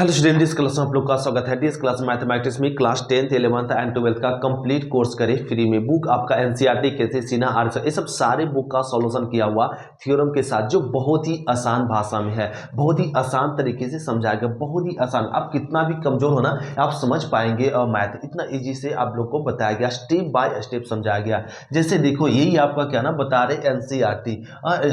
Hello student, इस class में आप लोग का स्वागत है। इस क्लास मैथमेटिक्स में class 10th 11th and 12th का कंप्लीट कोर्स करें फ्री में। बुक आपका एनसीईआरटी कैसे सीना आर्ट्स, ये सब सारे बुक का सॉल्यूशन किया हुआ थ्योरम के साथ, जो बहुत ही आसान भाषा में है, बहुत ही आसान तरीके से समझाया गया, बहुत ही आसान। आप कितना भी कमजोर हो ना, आप समझ पाएंगे। और मैथ इतना ईजी से आप लोग को बताया गया, स्टेप बाय स्टेप समझाया गया। जैसे देखो, यही आपका क्या ना बता रहे एनसीईआरटी,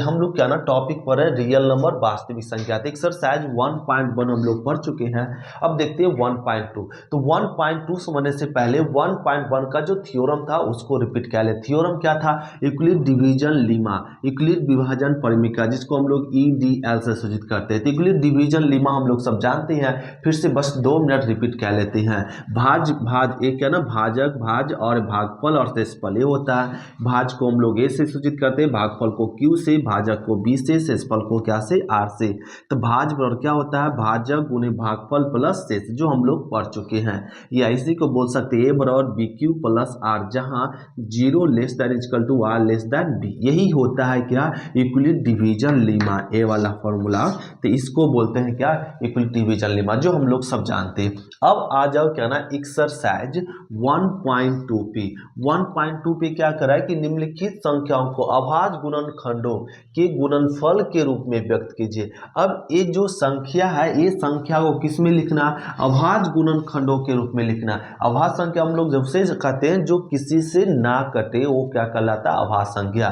हम लोग क्या ना टॉपिक पर है रियल नंबर वास्तविक संख्या। एक्सरसाइज 1.1 हम लोग पढ़ चुके हैं। अब देखते हैं 1.2। तो 1.2 समझने से पहले 1.1 का जो थ्योरम था उसको रिपीट कर ले। थ्योरम क्या था? यूक्लिड डिवीजन लीमा, यूक्लिड विभाजन परिमिका, जिसको हम लोग ईडीएल से सूचित करते हैं। तो यूक्लिड डिवीजन लीमा हम लोग सब जानते हैं, फिर से बस 2 मिनट रिपीट कर लेते हैं। भाज एक है ना, भाजक भाज और भागफल और शेषफल ये होता है। भाज को हम लोग ए से सूचित करते हैं, भागफल को क्यू से, भाजक को बी से, शेषफल को क्या से, आर से। तो भाज बराबर क्या होता है? भाजक गुने भागफल प्लस शेष, जो हम लोग पढ़ चुके हैं। या इसी को बोल सकते हैं ए बराबर बी क्यू प्लस आर, जहां 0 less than equal to R less than B. यही होता है क्या? यूक्लिड डिवीजन लीमा, ए वाला फॉर्मूला। तो इसको बोलते हैं क्या? यूक्लिड डिवीजन लीमा, जो हम लोग सब जानते हैं। अब आ जाओ क्या ना एक्सरसाइज 1.2 पे। 1.2 पे क्या करा है कि निम्नलिखित संख्याओं को अभाज्य गुणनखंडों के गुणनफल के रूप में व्यक्त कीजिए। अब ये जो संख्या है, ये संख्या को किस में लिखना? अभाज्य गुणनखंडों के रूप में लिखना। अभाज्य संख्या हम लोग जब से कहते हैं जो किसी से ना कटे, वो क्या कहलाता है? अभाज्य संख्या।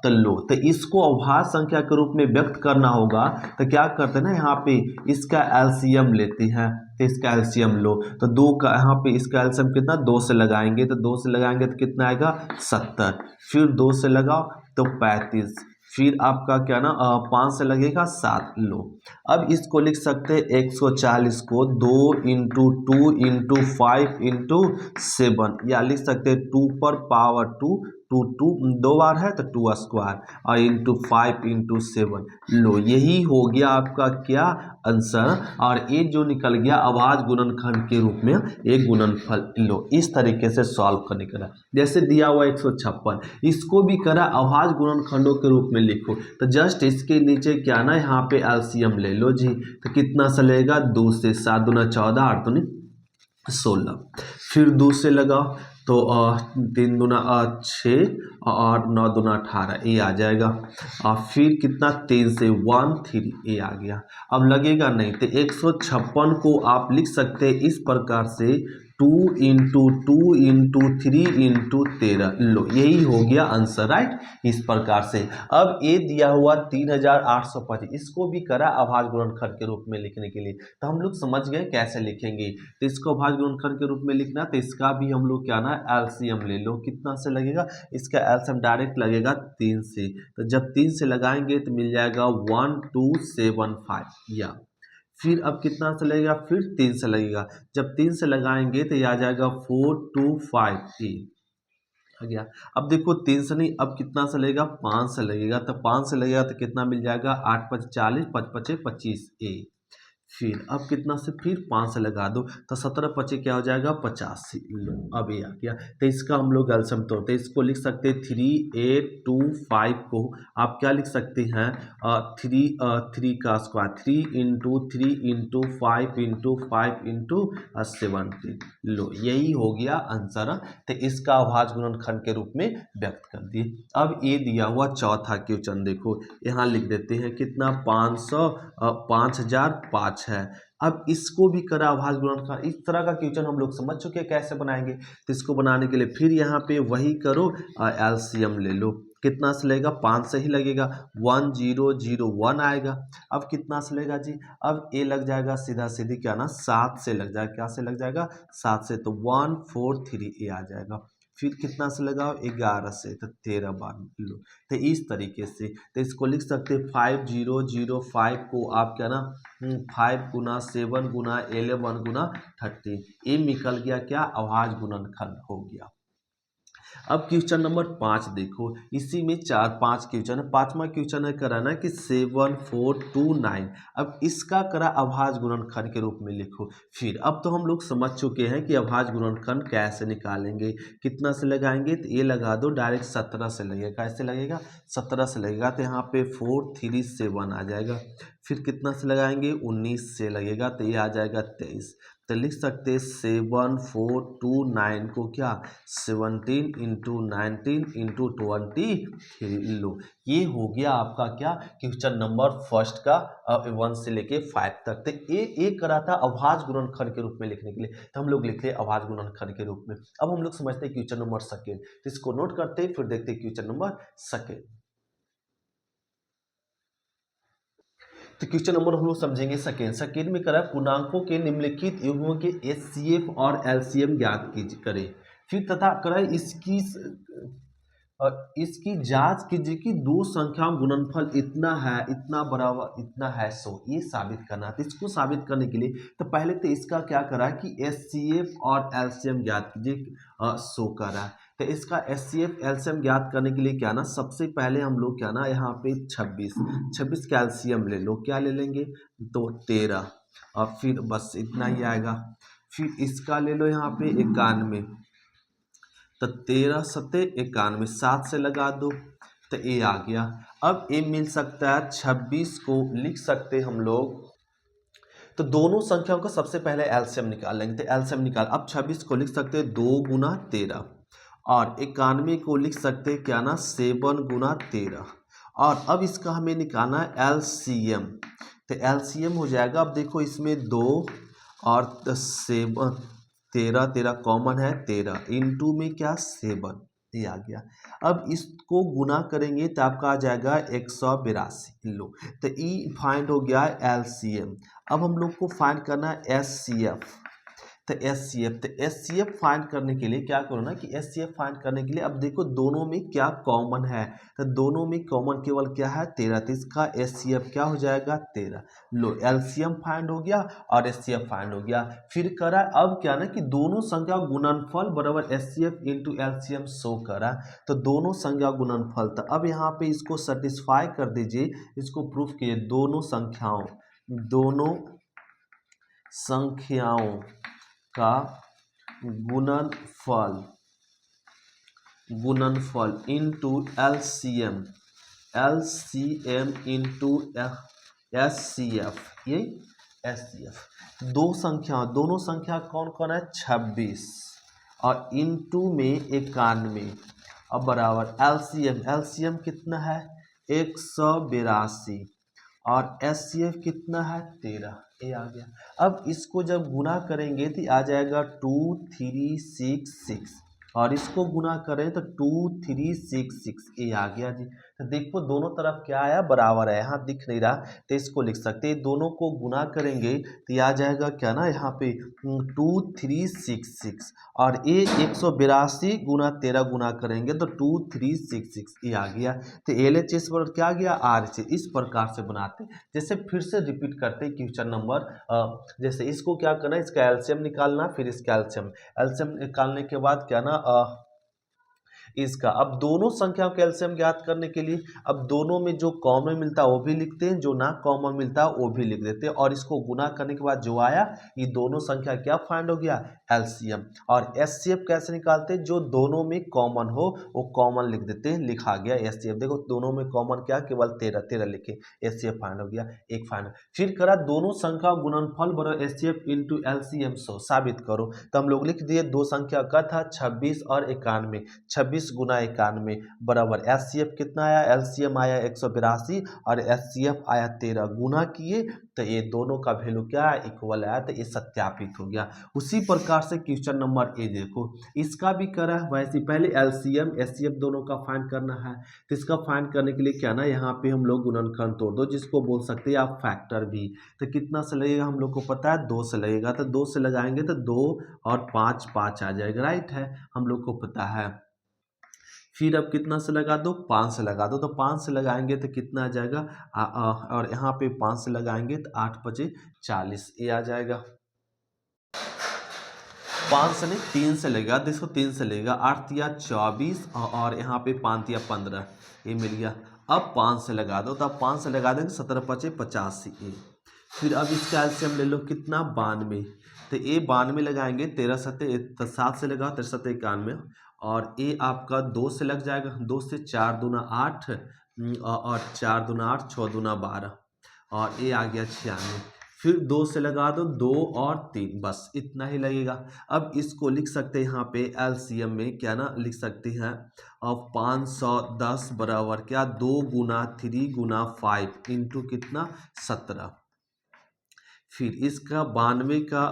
तो लो, तो इसको अभाज्य संख्या के रूप में व्यक्त करना होगा। तो क्या करते हैं ना, यहाँ पे इसका एलसीएम लेते हैं। तो इसका एलसीएम लो, तो 2 का यहाँ पे इसका एलसीएम कितना? 2 से लगाएंगे, तो 2 से लगाएंगे तो कितना आएगा? 70। फिर 2 से लगाओ तो 35। फिर आपका क्या ना 5 से लगेगा 7। लो, अब इसको लिख सकते हैं 140 को 2 इंटू 2 इंटू 5 इंटू 7, या लिख सकते हैं 2 पर पावर 2, 2 2 बार है तो 2 स्क्वायर, और इंटू 5 इंटू 7। लो, यही हो गया आपका क्या आंसर। और ये जो निकल गया अभाज्य गुणनखंड के रूप में एक गुणनफल। लो, इस तरीके से सॉल्व करने का। जैसे दिया हुआ 156, इसको भी करा अभाज्य गुणनखंडों के रूप में लिखो। तो जस्ट इसके नीचे क्या ना, यहाँ पे एलसीएम ले लो जी। तो कितना चलेगा? 2 से 7 दूना 14, 8 दूनी 16। फिर 2 से लगाओ तो 3 दूना 6 और 9 दूना 18, ये आ जाएगा। और फिर कितना? 3 से 1 3, ये आ गया। अब लगेगा नहीं, तो 156 को आप लिख सकते हैं इस प्रकार से 2 इंटू 2 इंटू 3 इंटू 13। लो, यही हो गया आंसर, राइट। इस प्रकार से अब ये दिया हुआ 3825, इसको भी करा अभाज्य गुणनखंड के रूप में लिखने के लिए। तो हम लोग समझ गए कैसे लिखेंगे। तो इसको अभाज्य गुणनखंड के रूप में लिखना, तो इसका भी हम लोग क्या ना एलसीएम ले लो। कितना से लगेगा? इसका एलसीएम डायरेक्ट लगेगा 3 से। तो जब 3 से लगाएंगे तो मिल जाएगा 1275, या फिर अब कितना से लगेगा? फिर 3 से लगेगा। जब 3 से लगाएंगे तो ये आ जाएगा 425 आ गया। अब देखो 3 से नहीं, अब कितना से लगेगा? 5 से लगेगा। तो 5 से लगेगा तो कितना मिल जाएगा? 8 5 40, 5 5 25 ए। फिर अब कितना से? फिर 5 से लगा दो, तो 17 पचे क्या हो जाएगा? 85। लो, अब ये आ गया। तो इसका हम लोग एलसीएम तोड़ते हैं। इसको लिख सकते हैं 3825 को आप क्या लिख सकते हैं? 3 का square, 3 into 3 into 5 into 5 into 17। लो, यही हो गया आंसर। तो इसका अभाज्य गुणनखंड के रूप में व्यक्त कर दिए। अब ये दिया हुआ चौथा क्वेश्चन देखो, यहाँ लिख देते हैं कितना? 5005 है। अब इसको भी करा अभाज्य गुणनखंड। इस तरह का क्वेश्चन हम लोग समझ चुके हैं कैसे बनाएंगे। तो इसको बनाने के लिए फिर यहाँ पे वही करो, एलसीएम ले लो। कितना से लगेगा? 5 से ही लगेगा, 1001 आएगा। अब कितना से लगेगा जी? अब ये लग जाएगा सीधा सीधी क्या ना 7 से लग जाएगा। क्या से लग जाएगा? 7 से, तो 143 ये आ जाएगा। फिर कितना से लगाओ? 11 से, तो 13 बार लो। तो इस तरीके से तो इसको लिख सकते हैं 5005 को आप क्या ना 5 गुना 7 गुना 11 गुना 13, ये निकल गया क्या? अभाज्य गुणनखंड हो गया। अब क्वेश्चन नंबर 5 देखो, इसी में 4-5 क्वेश्चन है। 5वां क्वेश्चन है कराना कि 7429। अब इसका करा अभाज्य गुणनखंड के रूप में लिखो। फिर अब तो हम लोग समझ चुके हैं कि अभाज्य गुणनखंड कैसे निकालेंगे। कितना से लगाएंगे? तो ये लगा दो डायरेक्ट 17 से लगेगा। कैसे लगेगा? 17 से लगेगा। तो यहाँ पे 437 आ जाएगा। फिर कितना से लगाएंगे 19 से लगेगा तो ये आ जाएगा 23। तो लिख सकते हैं 7429 को क्या 17 इंटू 19 इंटू 23। लो ये हो गया आपका क्या क्वेश्चन नंबर फर्स्ट का 1 से लेके 5 तक। तो ये करा था अभाज्य गुणनखंड के रूप में लिखने के लिए, तो हम लोग लिखते हैं अभाज्य गुणनखंड के रूप में। अब हम लोग समझते हैं क्वेश्चन नंबर सेकेंड, तो इसको नोट करते हैं फिर देखते हैं क्वेश्चन नंबर सेकेंड। तो क्वेश्चन नंबर हम लोग समझेंगे सेकेंड में करा पूर्णांकों के निम्नलिखित युग्मों के एचसीएफ और एलसीएम ज्ञात करें। फिर तथा करा इसकी जांच कीजिए कि दो संख्याओं गुणनफल इतना है इतना बराबर इतना है 100, ये साबित करना है। तो इसको साबित करने के लिए तो पहले तो इसका क्या करा कि एचसीएफ और एलसीएम ज्ञात कीजिए 100 करा। तो इसका एचसीएफ एलसीएम ज्ञात करने के लिए क्या ना सबसे पहले हम लोग क्या ना यहाँ पे 26 कैल्शियम ले लो, क्या ले लेंगे तो 13, और फिर बस इतना ही आएगा। फिर इसका ले लो यहाँ पे 91, तो 13 सत्ते 91, 7 से लगा दो तो ए आ गया। अब ए मिल सकता है 26 को लिख सकते हम लोग, तो दोनों संख्याओं का सबसे पहले एलसीएम निकाल लेंगे। तो एलसीएम निकाल, अब 26 को लिख सकते हैं 2 गुना 13, और 91 को लिख सकते हैं क्या ना 7 गुना 13, और अब इसका हमें निकालना है एलसीएम। तो एलसीएम हो जाएगा, अब देखो इसमें 2 और 7, 13 कॉमन है 13 इंटू में क्या 7, ये आ गया। अब इसको गुना करेंगे तो आपका आ जाएगा 182। लो तो ई फाइंड हो गया एलसीएम। अब हम लोग को फाइंड करना है एचसीएफ। तो एचसीएफ फाइंड करने के लिए क्या करो ना कि एचसीएफ फाइंड करने के लिए अब देखो दोनों में क्या कॉमन है, तो दोनों में कॉमन केवल क्या है 13, तो इसका एचसीएफ क्या हो जाएगा 13। लो एलसीएम फाइंड हो गया और एचसीएफ फाइंड हो गया। फिर करा अब क्या ना कि दोनों संख्या गुणनफल बराबर एचसीएफ इंटू एलसीएम शो करा, तो दोनों संख्या गुणनफल। तो अब यहाँ पे इसको सेटिस्फाई कर दीजिए, इसको प्रूफ कीजिए दोनों संख्याओं का गुणनफल इंटू एलसीएम इंटू एचसीएफ, ये एचसीएफ दोनों संख्या कौन कौन है 26 और इंटू में 91, अब बराबर एलसीएम कितना है 182 और एचसीएफ कितना है 13, ये आ गया। अब इसको जब गुना करेंगे तो आ जाएगा 2366, और इसको गुना करें तो 2366, ये आ गया जी। तो देखो दोनों तरफ क्या आया बराबर है, यहाँ दिख नहीं रहा तो इसको लिख सकते हैं, दोनों को गुना करेंगे तो ये आ जाएगा क्या ना यहाँ पे 2366, और ये 182 गुना 13 गुना करेंगे तो 2366, ये आ गया। तो एलएचएस पर क्या आ गया आरएचएस, इस प्रकार से बनाते। जैसे फिर से रिपीट करते क्वेश्चन नंबर, जैसे इसको क्या करना है इसका एलसीएम निकालना, फिर इसका एलसीएम निकालने के बाद क्या ना इसका अब दोनों संख्याओं के एलसीएम ज्ञात करने के लिए अब दोनों में जो कॉमन मिलता है वो भी लिखते हैं, जो ना कॉमन मिलता है वो भी लिख देते हैं, और इसको गुना करने के बाद जो आया ये दोनों संख्या क्या फाइंड हो गया एलसीएम। और एचसीएफ कैसे निकालते हैं, जो दोनों में कॉमन हो वो कॉमन लिख देते हैं, लिखा गया एचसीएफ। देखो दोनों में कॉमन क्या केवल 13 लिखे, एचसीएफ फाइंड हो गया, एक फाइंड। फिर करा दोनों संख्या गुणनफल बराबर एचसीएफ इंटू एलसीएम साबित करो, तो हम लोग लिख दिए दो संख्या का था 26 और 91, 26 गुना 91 बराबर एचसीएफ कितना आया एलसीएम आया 182 और एचसीएफ आया 13, गुना किए तो ये दोनों का वैल्यू क्या है इक्वल आया, तो ये सत्यापित हो गया। उसी प्रकार से क्वेश्चन नंबर ए देखो, इसका भी करा है वैसे, पहले एलसीएम एचसीएफ दोनों का फाइंड करना है, तो इसका फाइंड करने के लिए क्या ना यहाँ पे हम लोग गुणनखंड तोड़ दो, जिसको बोल सकते हैं आप फैक्टर भी। तो कितना से लगेगा हम लोग को पता है 2 से लगेगा, तो 2 से लगाएंगे तो 2 और 5 5 आ जाएगा, राइट है हम लोग को पता है। फिर अब कितना से लगा दो 5 से लगा दो, तो 5 से लगाएंगे तो कितना आ जाएगा और यहाँ पे 5 से लगाएंगे तो 8 5 40, ये आ जाएगा। 5 से नहीं 3 से लेगा, देखो 3 से लेगा, 8 या 24 और यहाँ पे 5 या 15, ये मिल गया। अब 5 से लगा दो, तो अब 5 से लगा देंगे 17 5 85। फिर अब इसका एलसीएम ले लो कितना 92, तो ये 92 लगाएंगे 13 7 7 से लगा 63 91, और ये आपका 2 से लग जाएगा, 2 से 4 दूना 8 और 4 दूना 8 6 दूना 12, और ए आ गया 96। फिर 2 से लगा दो 2 और 3, बस इतना ही लगेगा। अब इसको लिख सकते हैं यहाँ पे एलसीएम में क्या ना लिख सकते हैं, अब 510 बराबर क्या 2 गुना 3 गुना 5 इंटू कितना 17। फिर इसका 92 का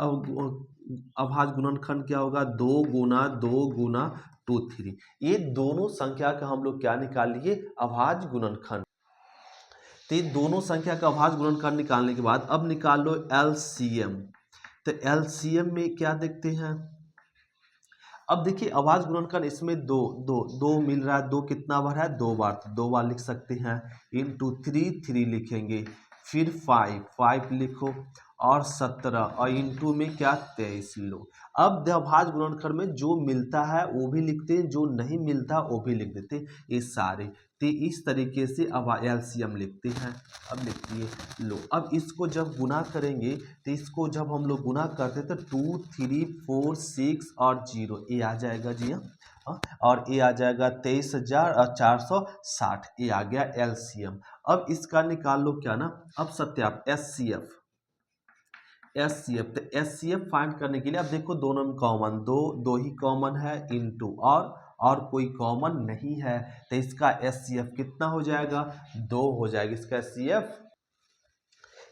अभाज्य गुणनखंड क्या होगा 2 गुना 2 गुना 2 3। ये दोनों संख्या का हम लोग क्या निकाल लिए अभाज्य गुणनखंड। तो ये दोनों संख्या का अभाज्य गुणनखंड निकालने के बाद अब निकाल लो एलसीएम। तो एलसीएम में क्या देखते हैं, अब देखिए अभाज्य गुणनखंड इसमें दो दो दो मिल रहा है, दो कितना बार है 2 बार, तो 2 बार लिख सकते हैं, इंटू 3 लिखेंगे, फिर 5 लिखो और 17 और इंटू में क्या 23 लो। अब अभाज्य गुणनखंड में जो मिलता है वो भी लिखते हैं, जो नहीं मिलता वो भी लिख देते हैं, ये सारे। तो इस तरीके से अब एलसीएम लिखते हैं। अब लिखिए लो, अब इसको जब गुना करेंगे तो इसको जब हम लोग गुना करते तो 2 3 4 6 और 0 ये आ जाएगा जी हाँ, और ये आ जाएगा 23,460, ये आ गया एलसीएम। अब इसका निकाल लो क्या ना अब सत्याप एचसीएफ तो एचसीएफ फाइंड करने के लिए अब देखो दोनों में कॉमन दो ही कॉमन है इंटू और कोई कॉमन नहीं है, तो इसका एचसीएफ कितना हो जाएगा 2 हो जाएगा इसका एचसीएफ।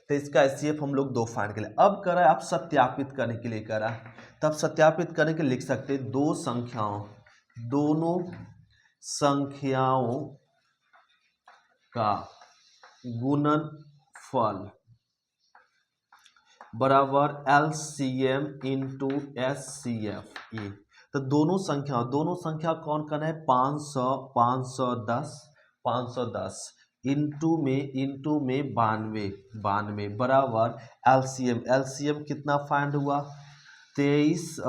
तो इसका एचसीएफ हम लोग 2 फाइंड के लिए अब करा आप सत्यापित करने के लिए करा, तब सत्यापित करने के लिए लिख सकते हैं दोनों संख्याओं का गुणनफल बराबर एलसीएम इंटू एचसीएफ। ये तो दोनों संख्या कौन करना है 510 इंटू में 92 बराबर एलसीएम कितना फाइंड हुआ 23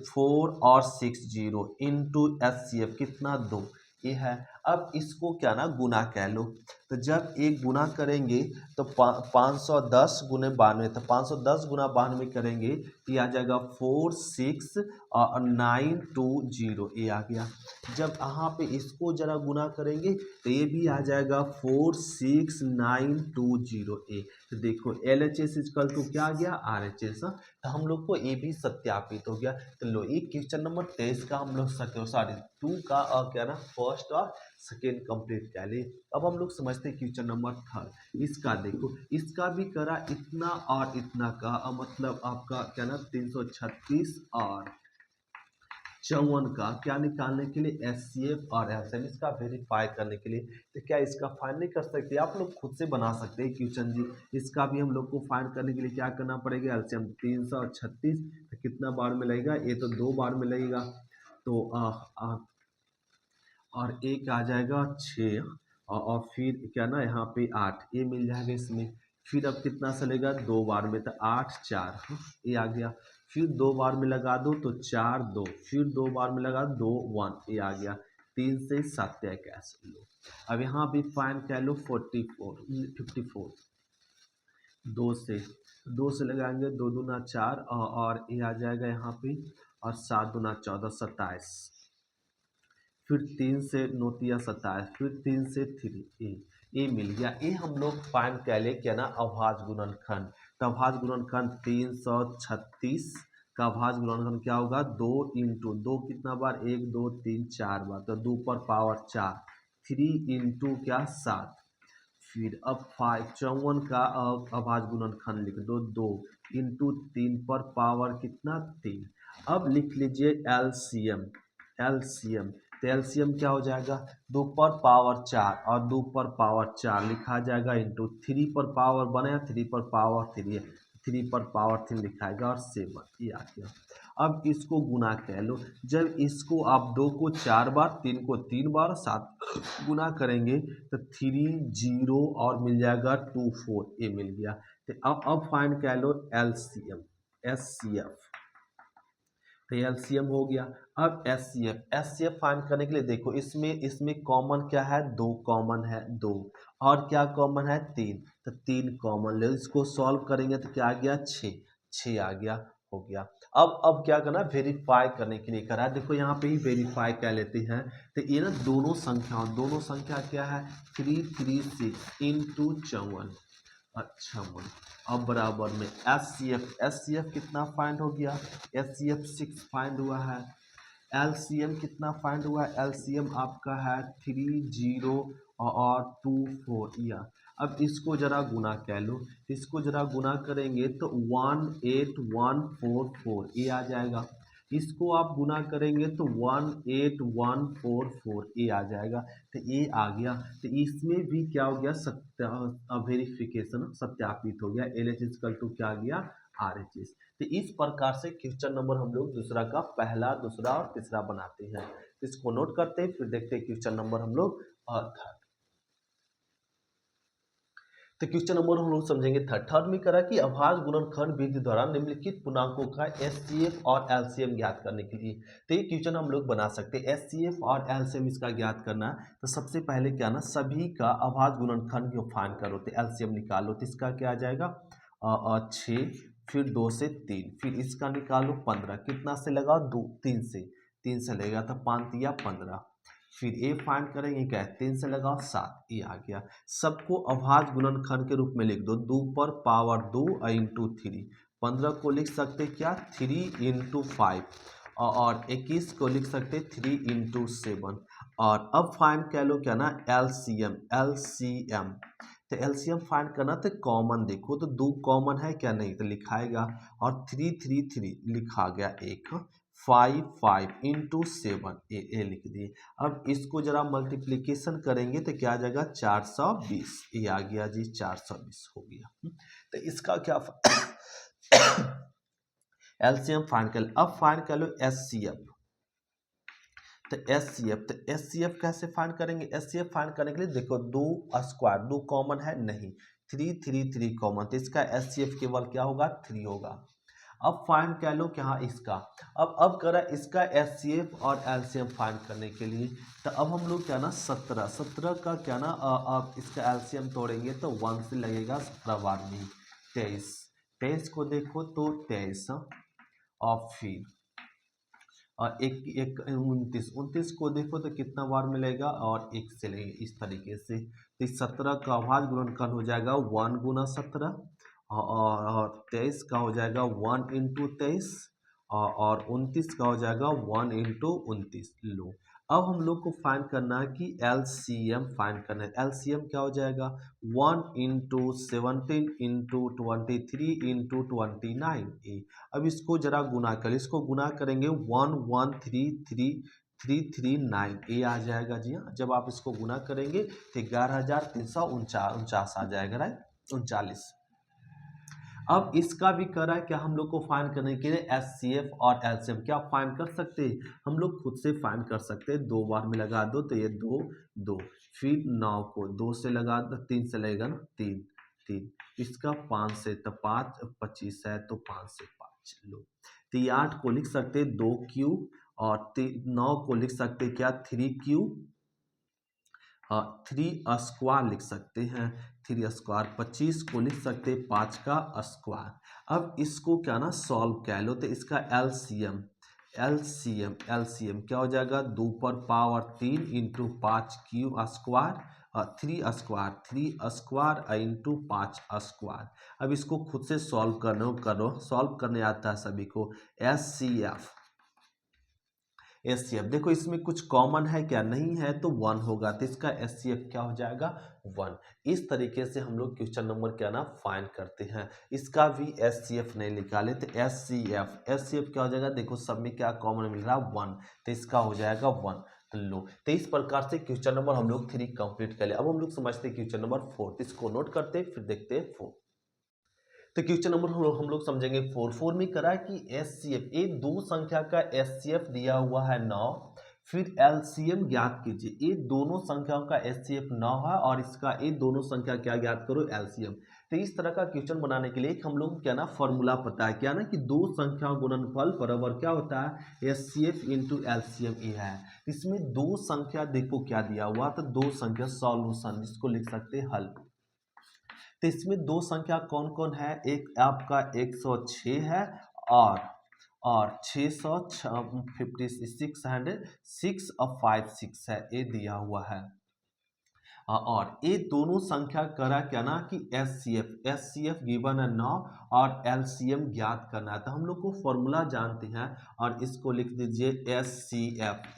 4 और 60 इंटू एचसीएफ कितना 2 ये है। अब इसको क्या ना गुना कह लो, तो जब एक गुना करेंगे तो 510 गुने 92, तो 510 गुना 92 करेंगे तो ये आ जाएगा 46920 ये आ गया। जब यहाँ पे इसको जरा गुना करेंगे तो ये भी आ जाएगा 46920 ए। तो देखो LHS इक्वल टू क्या आ गया RHS, तो हम लोग को ये भी सत्यापित हो गया। तो लो ये क्वेश्चन नंबर 23 का हम लोग 2 का क्या ना फर्स्ट और सेकेंड कंप्लीट कर लिए। अब हम लोग समझते हैं क्वेश्चन नंबर 3 इसका देखो, इसका भी करा इतना और इतना का मतलब आपका क्या ना 336 और 54 का क्या निकालने के लिए एचसीएफ और एलसीएम इसका वेरीफाई करने के लिए। तो क्या इसका फाइंड नहीं कर सकते आप लोग खुद से बना सकते हैं क्वेश्चन जी। इसका भी हम लोग को फाइंड करने के लिए क्या करना पड़ेगा एलसीएम 336 तो कितना बार में लगेगा ये तो 2 बार में लगेगा, तो और एक आ जाएगा 6 और फिर क्या ना यहाँ पे 8 ये मिल जाएगा इसमें। फिर अब कितना चलेगा 2 बार में तो 8 4 ये आ गया। फिर 2 बार में लगा दो तो 4 2, फिर 2 बार में लगा 2 1 ये आ गया। 3 से 7 कैसे लो। अब यहाँ भी फाइन कह लो 54 2 से लगाएंगे 2 दूना 4 और ये आ जाएगा यहाँ पे, और 7 दूना 14 27, फिर 3 से 9 तिया 27, फिर 3 से 3 ए मिल गया। ये हम लोग फाइंड कर ले क्या ना अभाज्य गुणनखंड। तो अभाज्य गुणनखंड 336 का अभाज्य गुणनखंड क्या होगा 2 इंटू 2 कितना बार 1 2 3 4 बार, तो 2 पर पावर 4 3 इंटू क्या 7। फिर अब 54 का अभाज्य गुणनखंड लिख दो 2 इंटू 3 पर पावर कितना 3। अब लिख लीजिए एलसीएम तो एलसीएम क्या हो जाएगा 2 पर पावर 4 और 2 पर पावर 4 लिखा जाएगा इंटू 3 पर पावर बनाया 3 पर पावर 3 3 पर पावर 3 लिखाएगा और 7 ये आ गया। अब इसको गुना कह लो, जब इसको आप 2 को 4 बार 3 को 3 बार 7 गुना करेंगे तो 3 0 और मिल जाएगा 2 4 ये मिल गया। तो अब फाइंड कह लो एलसीएम एचसीएफ, तो एलसीएम हो गया। अब एचसीएफ फाइंड करने के लिए देखो इसमें कॉमन क्या है 2 कॉमन है 2 और क्या कॉमन है 3, तो 3 कॉमन ले इसको सॉल्व करेंगे तो क्या आ गया 6 आ गया हो गया। अब क्या करना वेरीफाई करने के लिए करा, देखो यहाँ पे ही वेरीफाई कर लेते हैं। तो ये ना दोनों संख्या क्या है 336 इंटू 54 अच्छा बोल। अब बराबर में एस सी एफ कितना फाइंड हो गया, एस सी एफ 6 फाइंड हुआ है। एलसीएम कितना फाइंड हुआ है, एलसीएम आपका है 30 और 24 या। अब इसको जरा गुना कह लो, इसको जरा गुना करेंगे तो 18144 ये आ जाएगा। इसको आप गुना करेंगे तो 18144 ये आ जाएगा। तो ये आ गया, तो इसमें भी क्या हो गया, वेरिफिकेशन सत्यापित हो गया। एल एच इजकल टू क्या आ गया, आर एच एस। तो इस प्रकार से क्वेश्चन नंबर हम लोग दूसरा का पहला, दूसरा और तीसरा बनाते हैं। तो इसको नोट करते हैं, फिर देखते हैं क्वेश्चन नंबर हम लोग थर्ड। तो क्वेश्चन नंबर हम लोग समझेंगे थर्ड में करा कि अभाज्य गुणनखंड विधि द्वारा निम्नलिखित पूर्णांकों का एचसीएफ और एलसीएम ज्ञात करने के लिए। तो ये क्वेश्चन हम लोग बना सकते हैं। एचसीएफ और एलसीएम इसका ज्ञात करना, तो सबसे पहले क्या ना, सभी का अभाज्य गुणनखंड को फाइंड करो, तो एलसीएम निकालो। तो इसका क्या आ जाएगा 6, फिर 2 से 3, फिर इसका निकालो 15, कितना से लगाओ 2 3 से, 3 से लगेगा तो 5 या 15, फिर ए फाइंड करेंगे क्या है, 3 से लगाओ 7, ये आ गया। सबको अभाज्य गुणनखंड के रूप में लिख दो, 2 पर पावर 2 इंटू 3। 15 को लिख सकते क्या 3 इंटू 5, और 21 को लिख सकते 3 इंटू 7। और अब फाइंड कर लो क्या ना, एलसीएम। एलसीएम तो एलसीएम फाइंड करना, तो कॉमन देखो तो 2 कॉमन है क्या, नहीं तो लिखाएगा, और 3 3 3 लिखा गया एक, 5 5 इंटू 7 ए लिख दिए। अब इसको जरा मल्टीप्लिकेशन करेंगे तो क्या आ जाएगा 420, ये आ गया जी 420 हो गया। तो इसका क्या एलसीएम फाइंड कर। अब फाइंड कर लो एचसीएफ। तो एचसीएफ कैसे फाइंड करेंगे, एचसीएफ फाइंड करने के लिए देखो 2 स्क्वायर, 2 कॉमन है नहीं, 3 3 3 कॉमन, तो इसका एचसीएफ केवल क्या होगा 3 होगा। अब फाइंड कर लो क्या, हाँ इसका, अब करा इसका एचसीएफ और एलसीएम फाइंड करने के लिए। तो अब हम लोग क्या ना 17 का क्या ना, अब इसका एलसीएम तोड़ेंगे तो 1 से लगेगा 17 बार में 23, 23 को देखो तो 23, और फिर और एक एक 29, 29 को देखो तो कितना बार मिलेगा, और एक से लेंगे इस तरीके से। तो इस 17 का अभाज्य गुणनखंड हो जाएगा 1 गुना 17, और 23 का हो जाएगा 1 इंटू 23, और 29 का हो जाएगा 1 इंटू 29। लो, अब हम लोग को फाइंड करना है कि एलसीएम फाइंड करना है। एलसीएम क्या हो जाएगा 1 इंटू 17 इंटू 23 इंटू 29 ए। अब इसको जरा गुना कर, इसको गुना करेंगे 1133339 ये आ जाएगा जी हाँ। जब आप इसको गुना करेंगे तो 11,349 आ जाएगा, राइट 39। अब इसका भी करा है क्या, हम लोग को फाइंड करने के लिए एचसीएफ और एलसीएम क्या फाइंड कर सकते हैं, हम लोग खुद से फाइंड कर सकते हैं। 2 बार में लगा दो तो ये 2 2, फिर 9 को 2 से लगा दो, 3 से लगेगा ना 3 3, इसका 5 से तो 5, 25 है तो 5 से 5 लो। तो ये 8 को लिख सकते 2 क्यू, और 9 को लिख सकते क्या 3 क्यू, 3 स्क्वायर लिख सकते हैं, 3 स्क्वायर। 25 को लिख सकते 5 का स्क्वायर। अब इसको क्या ना सॉल्व कर लो, तो इसका एलसीएम एलसीएम क्या हो जाएगा 2 पर power 3 into 5 Q square, 3 square into 5 square. अब इसको खुद से सॉल्व करो, सॉल्व करने आता है सभी को। एचसीएफ देखो इसमें कुछ कॉमन है क्या, नहीं है तो 1 होगा, तो इसका एचसीएफ क्या हो जाएगा 1। इस तरीके से हम लोग क्वेश्चन नंबर क्या ना फाइंड करते हैं। इसका भी एचसीएफ नहीं निकाले तो एचसीएफ क्या हो जाएगा, देखो सब में क्या कॉमन मिल रहा है 1, तो इसका हो जाएगा 1। तो लो, तो इस प्रकार से क्वेश्चन नंबर हम लोग 3 कंप्लीट कर ले। अब हम लोग समझते हैं क्वेश्चन नंबर 4, इसको नोट करते फिर देखते हैं 4। तो क्वेश्चन नंबर हम लोग समझेंगे 4 में करा कि एचसीएफ, ये 2 संख्या का एचसीएफ दिया हुआ है 9, फिर एलसीएम ज्ञात कीजिए। ये दोनों संख्याओं का एचसीएफ 9 है, और इसका ये दोनों संख्या क्या ज्ञात करो एलसीएम। तो इस तरह का क्वेश्चन बनाने के लिए हम लोग क्या ना फॉर्मूला पता है क्या ना, कि 2 संख्याओं गुणनफल बराबर क्या होता है एचसीएफ इंटू एलसीएम ये है। इसमें 2 संख्या देखो क्या दिया हुआ, तो 2 संख्या सॉल्यूशन, जिसको लिख सकते हैं हल। तो इसमें 2 संख्या कौन कौन है, एक आपका 106 है, और 656 और 56 है, ये दिया हुआ है। और ये दोनों संख्या करा क्या ना कि एच सी एफ गिवन है 9 और एलसीएम ज्ञात करना है। तो हम लोग को फॉर्मूला जानते हैं और इसको लिख दीजिए एच सी एफ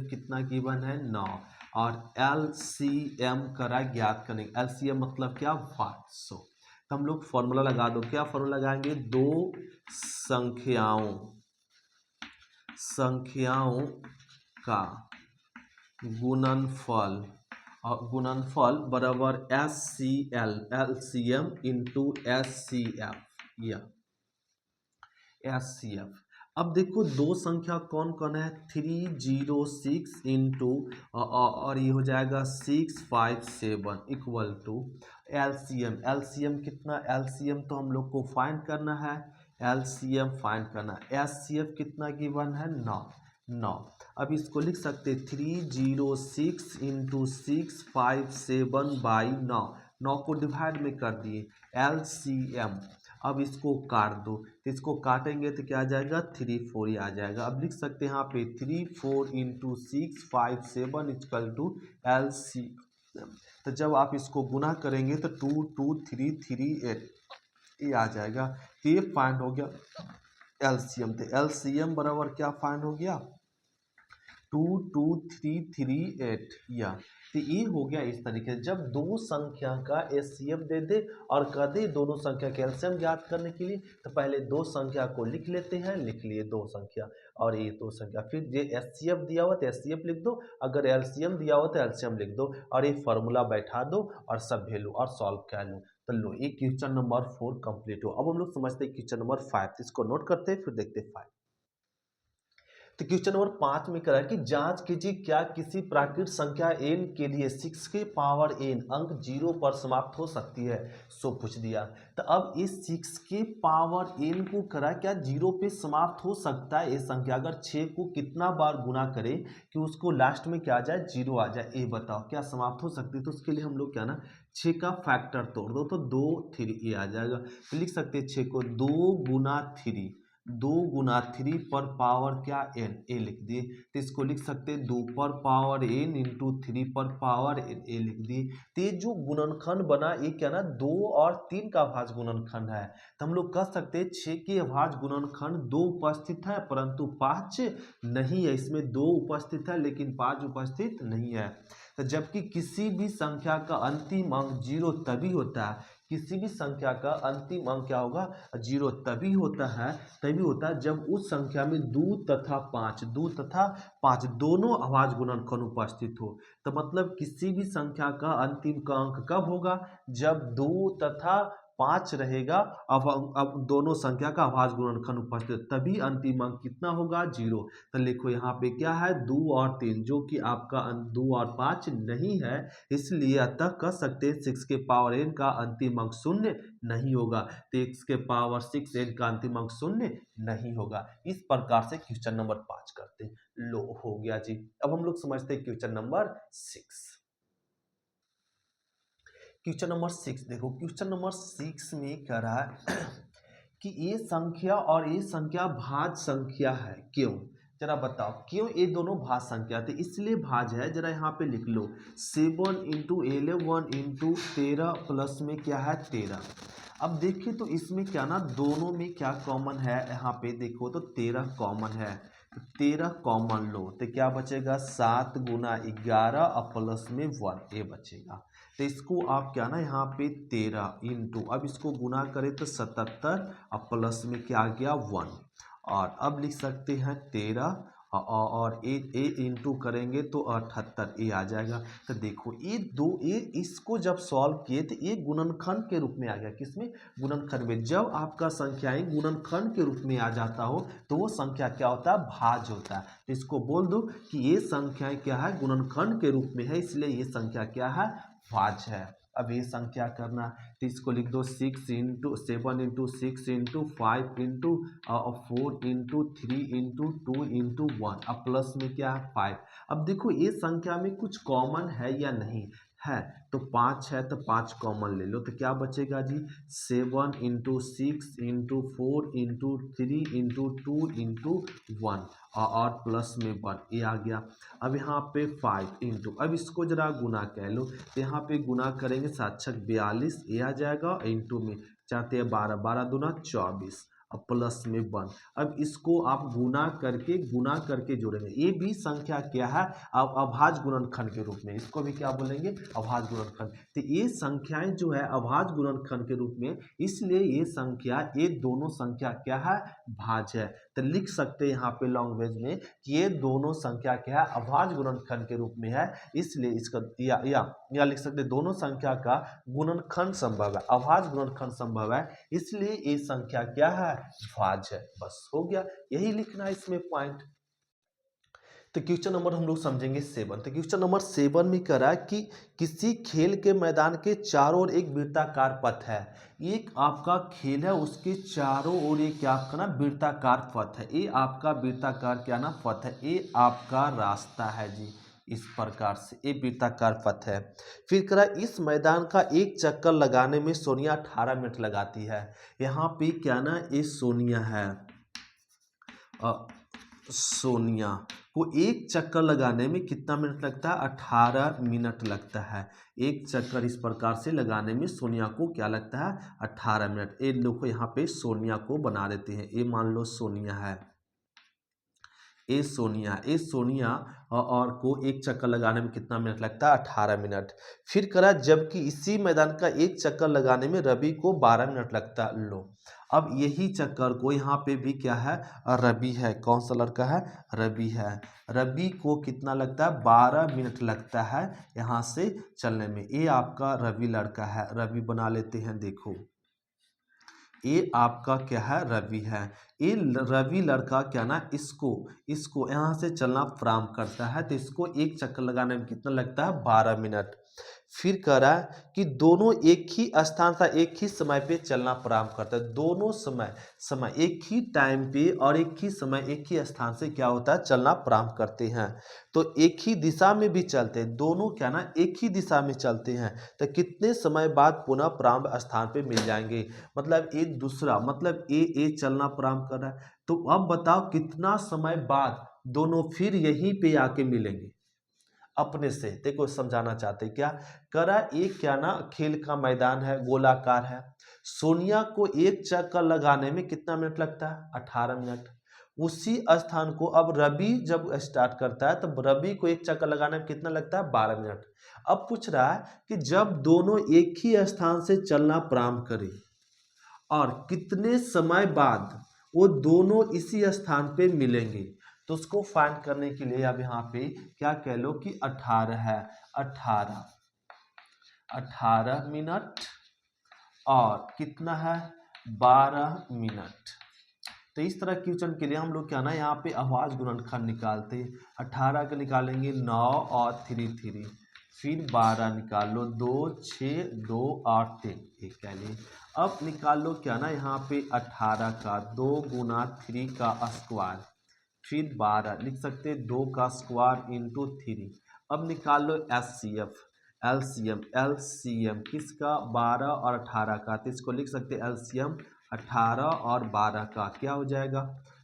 कितना गिवन है 9 और एलसीएम करा ज्ञात करने। एलसीएम मतलब क्या 500। तो हम लोग फॉर्मूला लगा दो, क्या फॉर्मूला लगाएंगे, दो संख्याओं का गुणनफल बराबर LCM into H C F. अब देखो दो संख्या कौन कौन है, 306 इंटू और ये हो जाएगा 657 इक्वल टू एलसीएम कितना, एलसीएम तो हम लोग को फाइंड करना है, एलसीएम फाइंड करना है। एचसीएफ कितना गिवन है 9। अब इसको लिख सकते 306 इंटू 657 बाई 9 को डिवाइड में कर दिए एलसीएम। अब इसको काट दो, तो इसको काटेंगे तो क्या आ जाएगा 34 ही आ जाएगा। अब लिख सकते हैं यहाँ पे 34 इंटू 657 इक्वल टू एलसीएम। तो जब आप इसको गुना करेंगे तो 22338 ये आ जाएगा। तो ये फाइंड हो गया एलसीएम। तो एलसीएम बराबर क्या फाइंड हो गया 22338 या। तो ये हो गया इस तरीके से, जब दो संख्या का एचसीएफ दे दे और कह दे दोनों संख्या के एलसीएम ज्ञात करने के लिए, तो पहले दो संख्या को लिख लेते हैं, लिख लिए दो संख्या और ये दो संख्या, फिर ये एचसीएफ दिया हुआ तो एचसीएफ लिख दो, अगर एलसीएम दिया हुआ तो एलसीएम लिख दो और ये फॉर्मूला बैठा दो और सब वैल्यू और सॉल्व कर लो। तो लो ये क्वेश्चन नंबर 4 कंप्लीट हो। अब हम लोग समझते हैं क्वेश्चन नंबर 5, इसको नोट करते हैं फिर देखते हैं 5। तो क्वेश्चन नंबर 5 में करा कि जांच कीजिए क्या किसी प्राकृत संख्या n के लिए 6 के पावर n अंक 0 पर समाप्त हो सकती है, सो पूछ दिया। तो अब इस 6 के पावर n को करा क्या 0 पे समाप्त हो सकता है ये संख्या, अगर 6 को कितना बार गुना करे कि उसको लास्ट में क्या आ जाए 0 आ जाए, ये बताओ क्या समाप्त हो सकती है। तो उसके लिए हम लोग क्या ना 6 का फैक्टर तोड़ दो तो 2 3 ये आ जाएगा। तो लिख सकते हैं 6 को 2 गुना 3 पर पावर क्या n, ए लिख दिए। तो इसको लिख सकते हैं 2 पर पावर n इंटू 3 पर पावर n, ए लिख दिए। तो ये जो गुणनखंड बना ये क्या ना 2 और 3 का अभाज्य गुणनखंड है। तो हम लोग कह सकते हैं 6 के अभाज्य गुणनखंड 2 उपस्थित है परंतु 5 नहीं है, इसमें 2 उपस्थित है लेकिन 5 उपस्थित नहीं है। तो जबकि किसी भी संख्या का अंतिम अंक 0 तभी होता है, किसी भी संख्या का अंतिम अंक क्या होगा 0 तभी होता है जब उस संख्या में 2 तथा 5 दोनों अभाज्य गुणनखंड उपस्थित हो। तो मतलब किसी भी संख्या का अंतिम का अंक कब होगा जब 2 तथा 5 रहेगा, अब दोनों संख्या का अभाज्य गुणनखंड उपस्थित, तभी अंतिम अंक कितना होगा 0। तो लिखो यहाँ पे क्या है 2 और 3, जो कि आपका 2 और 5 नहीं है, इसलिए अतः कह सकते हैं 6 के पावर n का अंतिम अंक 0 नहीं होगा। तो 6 के पावर 6n का अंतिम अंक 0 नहीं होगा। इस प्रकार से क्वेश्चन नंबर 5 करते हैं। लो हो गया जी। अब हम लोग समझते हैं क्वेश्चन नंबर 6। क्वेश्चन नंबर 6 देखो, क्वेश्चन नंबर 6 में कह रहा है कि ये संख्या और ये संख्या भाज्य संख्या है, क्यों जरा बताओ क्यों ये दोनों भाज्य संख्या थे, इसलिए भाज्य है। जरा यहाँ पे लिख लो 7 इंटू 11 इंटू 13 प्लस में क्या है 13। अब देखिए तो इसमें क्या ना दोनों में क्या कॉमन है, यहाँ पे देखो तो 13 कॉमन है, तो 13 कॉमन लो तो क्या बचेगा 7 गुना 11 और प्लस में 1 ये बचेगा। तो इसको आप क्या ना यहाँ पे 13 इंटू, अब इसको गुना करें तो 77 और प्लस में क्या आ गया 1, और अब लिख सकते हैं 13 और ए इंटू करेंगे तो 78 ये आ जाएगा। तो देखो ये इसको जब सॉल्व किए तो ये गुणनखंड के रूप में आ गया, किसमें गुणनखंड में। जब आपका संख्याएं गुणनखंड के रूप में आ जाता हो तो वो संख्या क्या होता है भाज्य होता है। तो इसको बोल दो कि ये संख्याएं क्या है गुणनखंड के रूप में है, इसलिए ये संख्या क्या है भाज्य है। अब ये संख्या करना तो इसको लिख दो 6 into 7 into 6 into 5 into 4 into 3 into 2 into 1, अब प्लस में क्या है 5। अब देखो ये संख्या में कुछ कॉमन है या नहीं है, तो 5 है तो 5 कॉमन ले लो, तो क्या बचेगा जी 7 into 6 into 4 into 3 into 2 into 1 और प्लस में 1 ये आ गया। अब यहाँ पे 5 इंटू, अब इसको जरा गुना कह लो, तो यहाँ पे गुना करेंगे 7 छक 42 ये आ जाएगा, इंटू में चाहते 12 12 दूना 24 और प्लस में 1। अब इसको आप गुना करके जोड़ेंगे, ये भी संख्या क्या है अब अभाज्य गुणनखंड के रूप में, इसको भी क्या बोलेंगे अभाज्य गुणनखंड। तो ये संख्याएं जो है अभाज्य गुणनखंड के रूप में, इसलिए ये संख्या ये दोनों संख्या क्या है भाज्य है। तो लिख सकते हैं यहाँ पे लैंग्वेज में कि ये दोनों संख्या क्या है अभाज्य गुणनखंड के रूप में है, इसलिए इसका या लिख सकते दोनों संख्या का गुणनखंड संभव है, अभाज्य गुणनखंड संभव है, इसलिए ये संख्या क्या है भाज्य है। बस हो गया, यही लिखना है इसमें पॉइंट। तो क्वेश्चन नंबर हम लोग समझेंगे 7। तो क्वेश्चन नंबर 7 में कह रहा है कि किसी खेल के मैदान के चारों ओर एक वृत्ताकार पथ है, एक आपका खेल है उसके चारों ओर एक क्या आपका ना वृत्ताकार पथ है, ये आपका वृत्ताकार क्या ना पथ है, ये आपका रास्ता है जी, इस प्रकार से एक वृत्ताकार पथ है। फिर कह रहा है इस मैदान का एक चक्कर लगाने में सोनिया 18 मिनट लगाती है। यहाँ पे क्या ना ये सोनिया है, सोनिया को एक चक्कर लगाने में कितना मिनट लगता है 18 मिनट लगता है। एक चक्कर इस प्रकार से लगाने में सोनिया को क्या लगता है 18 मिनट। ये लोग यहाँ पे सोनिया को बना देते हैं, ये मान लो सोनिया है, ए सोनिया और को एक चक्कर लगाने में कितना मिनट लगता है 18 मिनट। फिर करा जबकि इसी मैदान का एक चक्कर लगाने में रवि को 12 मिनट लगता है। लो अब यही चक्कर को यहाँ पे भी क्या है रवि है, कौन सा लड़का है रवि है, रवि को कितना लगता है 12 मिनट लगता है यहाँ से चलने में। ये आपका रवि लड़का है, रवि बना लेते हैं, देखो ये आपका क्या है रवि है, ये रवि लड़का क्या ना इसको यहाँ से चलना प्रारंभ करता है, तो इसको एक चक्कर लगाने में कितना लगता है 12 मिनट। फिर कह रहा है कि दोनों एक ही स्थान से एक ही समय पे चलना प्रारंभ करता है, दोनों समय एक ही टाइम पे और एक ही समय एक ही स्थान से क्या होता है चलना प्रारंभ करते हैं, तो एक ही दिशा में भी चलते हैं, दोनों क्या ना एक ही दिशा में चलते हैं, तो कितने समय बाद पुनः प्रारंभ स्थान पे मिल जाएंगे। मतलब एक दूसरा मतलब ए चलना प्रारंभ कर रहा है, तो अब बताओ कितना समय बाद दोनों फिर यहीं पे आके मिलेंगे अपने से। देखो समझाना चाहते क्या करा, एक क्या ना खेल का मैदान है गोलाकार है, सोनिया को एक चक्कर लगाने में कितना मिनट लगता है 18 मिनट। उसी स्थान को अब रवि जब स्टार्ट करता है तब रवि को एक चक्कर लगाने में कितना लगता है 12 मिनट। अब पूछ रहा है कि जब दोनों एक ही स्थान से चलना प्रारंभ करें और कितने समय बाद वो दोनों इसी स्थान पे मिलेंगे, तो उसको फाइंड करने के लिए अब यहाँ पे क्या कह लो कि 18 है, 18 मिनट और कितना है 12 मिनट। तो इस तरह क्वेश्चन के लिए हम लोग क्या ना यहाँ पे अभाज्य गुणनखंड निकालते हैं। 18 का निकालेंगे 9 और 3 फिर 12 निकाल लो 2 6 2 8 3 एक कह लिए। अब निकाल लो क्या ना यहाँ पे 18 का 2 गुना 3 का स्क्वायर फिर 12 लिख सकते 2 का स्क्वायर इंटू 3। अब निकाल लो एलसीएम किसका 12 और 18 का, तो इसको लिख सकते एलसीएम 18 और 12 का क्या हो जाएगा,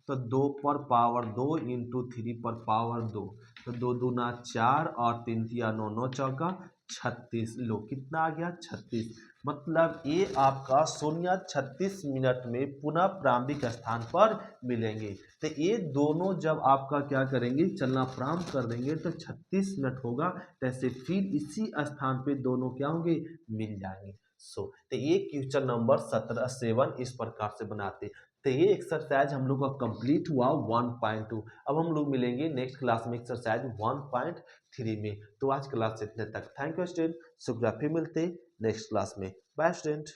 तो 2 पर पावर 2 इंटू 3 पर पावर 2, तो 2 दूना 4 और 3 तिया 9 9 चौका 36। लो कितना आ गया 36। मतलब ये आपका सोनिया 36 मिनट में पुनः प्रारंभिक स्थान पर मिलेंगे। तो ये दोनों जब आपका क्या करेंगे चलना प्रारंभ कर देंगे तो 36 मिनट होगा, जैसे फिर इसी स्थान पे दोनों क्या होंगे मिल जाएंगे। तो ये क्वेश्चन नंबर 7 इस प्रकार से बनाते। तो ये एक्सरसाइज हम लोग का कंप्लीट हुआ 1.2। अब हम लोग मिलेंगे नेक्स्ट क्लास में एक्सरसाइज 1.3 में। तो आज क्लास से इतने तक, थैंक यू स्टूडेंट, शुक्रिया, फिर मिलते नेक्स्ट क्लास में, बाय स्टूडेंट।